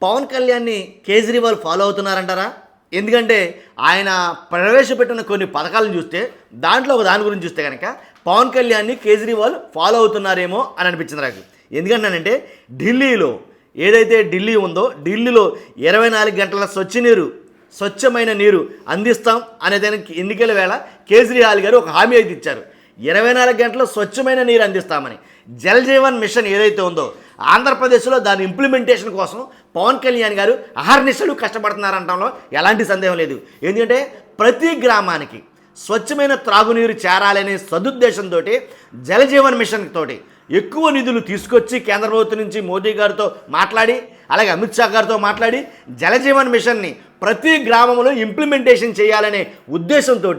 పవన్ కళ్యాణ్ని కేజ్రీవాల్ ఫాలో అవుతున్నారంటారా? ఎందుకంటే ఆయన ప్రవేశపెట్టిన కొన్ని పథకాలను చూస్తే దాంట్లో ఒక దాని గురించి చూస్తే కనుక పవన్ కళ్యాణ్ని కేజ్రీవాల్ ఫాలో అవుతున్నారేమో అని అనిపించింది నాకు. ఎందుకంటానంటే ఢిల్లీలో ఏదైతే ఢిల్లీ ఉందో ఢిల్లీలో 24 గంటల స్వచ్ఛమైన నీరు అందిస్తాం అనే దానికి ఎన్నికల వేళ కేజ్రీవాల్ గారు ఒక హామీ అయితే ఇచ్చారు. 24 గంటలు స్వచ్ఛమైన నీరు అందిస్తామని. జల్ జీవన్ మిషన్ ఏదైతే ఉందో ఆంధ్రప్రదేశ్లో దాని ఇంప్లిమెంటేషన్ కోసం పవన్ కళ్యాణ్ గారు అహర్నిశలు కష్టపడుతున్నారంటంలో ఎలాంటి సందేహం లేదు. ఎందుకంటే ప్రతి గ్రామానికి స్వచ్ఛమైన త్రాగునీరు చేరాలనే సదుద్దేశంతో జల జీవన్ మిషన్ తోటి ఎక్కువ నిధులు తీసుకొచ్చి కేంద్ర ప్రభుత్వం నుంచి మోదీ గారితో మాట్లాడి అలాగే అమిత్ షా గారితో మాట్లాడి జల జీవన్ మిషన్ని ప్రతి గ్రామంలో ఇంప్లిమెంటేషన్ చేయాలనే ఉద్దేశంతో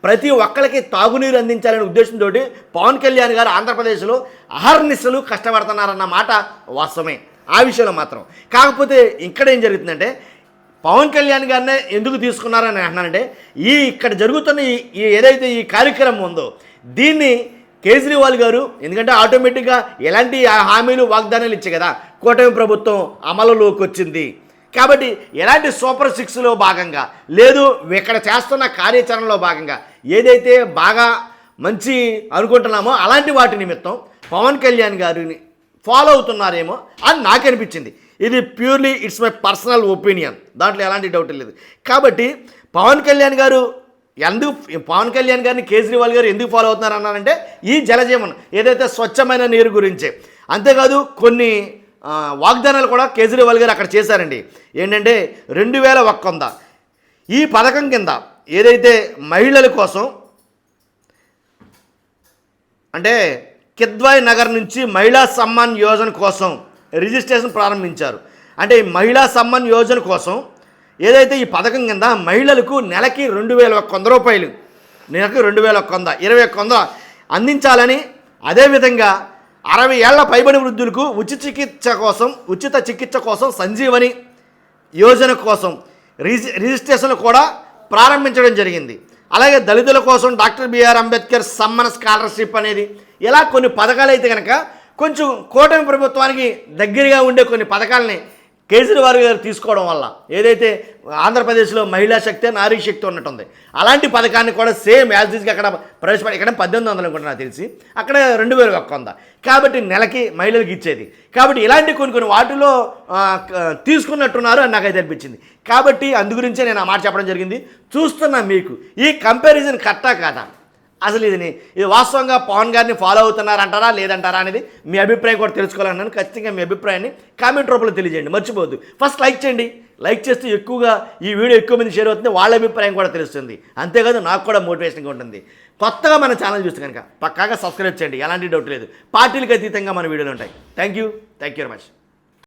ప్రతి ఒక్కరికి తాగునీరు అందించాలనే ఉద్దేశంతో పవన్ కళ్యాణ్ గారు ఆంధ్రప్రదేశ్లో అహర్నిశలు కష్టపడుతున్నారన్న మాట వాస్తవమే ఆ విషయంలో మాత్రం. కాకపోతే ఇక్కడ ఏం జరుగుతుందంటే పవన్ కళ్యాణ్ గారినే ఎందుకు తీసుకున్నారని అంటున్నానంటే ఇక్కడ జరుగుతున్న ఏదైతే ఈ కార్యక్రమం ఉందో దీన్ని కేజ్రీవాల్ గారు ఎందుకంటే ఆటోమేటిక్గా ఎలాంటి హామీలు వాగ్దానాలు ఇచ్చే కదా కూటమి ప్రభుత్వం అమలులోకి వచ్చింది కాబట్టి ఎలాంటి సూపర్ 6లో భాగంగా లేదు ఇక్కడ చేస్తున్న కార్యాచరణలో భాగంగా ఏదైతే బాగా మంచి అనుకుంటున్నామో అలాంటి వాటి నిమిత్తం పవన్ కళ్యాణ్ గారిని ఫాలో అవుతున్నారేమో అని నాకు అనిపించింది. ఇది purely it's my personal opinion, దాంట్లో ఎలాంటి డౌట్ లేదు. కాబట్టి పవన్ కళ్యాణ్ గారిని కేజ్రీవాల్ గారు ఎందుకు ఫాలో అవుతున్నారు అన్నారంటే ఈ జలజీవన్ ఏదైతే స్వచ్ఛమైన నీరు గురించే. అంతేకాదు కొన్ని వాగ్దానాలు కూడా కేజ్రీవాల్ గారు అక్కడ చేశారండి. ఏంటంటే 2100 ఈ పథకం కింద ఏదైతే మహిళల కోసం అంటే కిద్వాయ్ నగర్ నుంచి మహిళా సమ్మాన్ యోజన కోసం రిజిస్ట్రేషన్ ప్రారంభించారు. అంటే మహిళా సమ్మాన్ యోజన కోసం ఏదైతే ఈ పథకం కింద మహిళలకు నెలకి 2100 రూపాయలు నెలకి 2100 2100 అందించాలని అదేవిధంగా 60 ఏళ్ల పైబడి వృద్ధులకు ఉచిత చికిత్స కోసం సంజీవని యోజన కోసం రిజిస్ట్రేషన్ కూడా ప్రారంభించడం జరిగింది. అలాగే దళితుల కోసం డాక్టర్ బిఆర్ అంబేద్కర్ సమ్మన స్కాలర్షిప్ అనేది ఇలా కొన్ని పథకాలు అయితే కనుక కొంచెం కూటమి ప్రభుత్వానికి దగ్గరగా ఉండే కొన్ని పథకాలని కేజ్రీవాల్ గారు తీసుకోవడం వల్ల ఏదైతే ఆంధ్రప్రదేశ్లో మహిళా శక్తి నారీ శక్తి ఉన్నట్టుంది అలాంటి పథకాన్ని కూడా సేమ్ యాజ్ ఈజ్గా అక్కడ ప్రవేశపెట్టి ఇక్కడ 1800 అనుకుంటున్నా తెలిసి అక్కడ 2100 కాబట్టి నెలకి మహిళలకు ఇచ్చేది. కాబట్టి ఇలాంటి కొన్ని వాటిలో తీసుకున్నట్టున్నారు అని నాకైతే అనిపించింది. కాబట్టి అందుగురించే నేను ఆ మాట చెప్పడం జరిగింది. చూస్తున్నా మీకు ఈ కంపారిజన్ కరెక్టా కాదా, అసలు ఇది వాస్తవంగా పవన్ గారిని ఫాలో అవుతున్నారంటారా లేదంటారా అనేది మీ అభిప్రాయం కూడా తెలుసుకోవాలన్నాను. ఖచ్చితంగా మీ అభిప్రాయాన్ని కామెంట్ రూపంలో తెలియజేయండి, మర్చిపోవద్దు. ఫస్ట్ లైక్ చేయండి, లైక్ చేస్తే ఎక్కువగా ఈ వీడియో ఎక్కువ మంది షేర్ అవుతుంది, వాళ్ళ అభిప్రాయం కూడా తెలుస్తుంది. అంతేకాదు నాకు కూడా మోటివేషన్గా ఉంటుంది. కొత్తగా మన ఛానల్ చూస్తే కనుక పక్కాగా సబ్స్క్రైబ్ చేయండి, ఎలాంటి డౌట్ లేదు. పార్టీలకు అతీతంగా మన వీడియోలు ఉంటాయి. Thank you very much.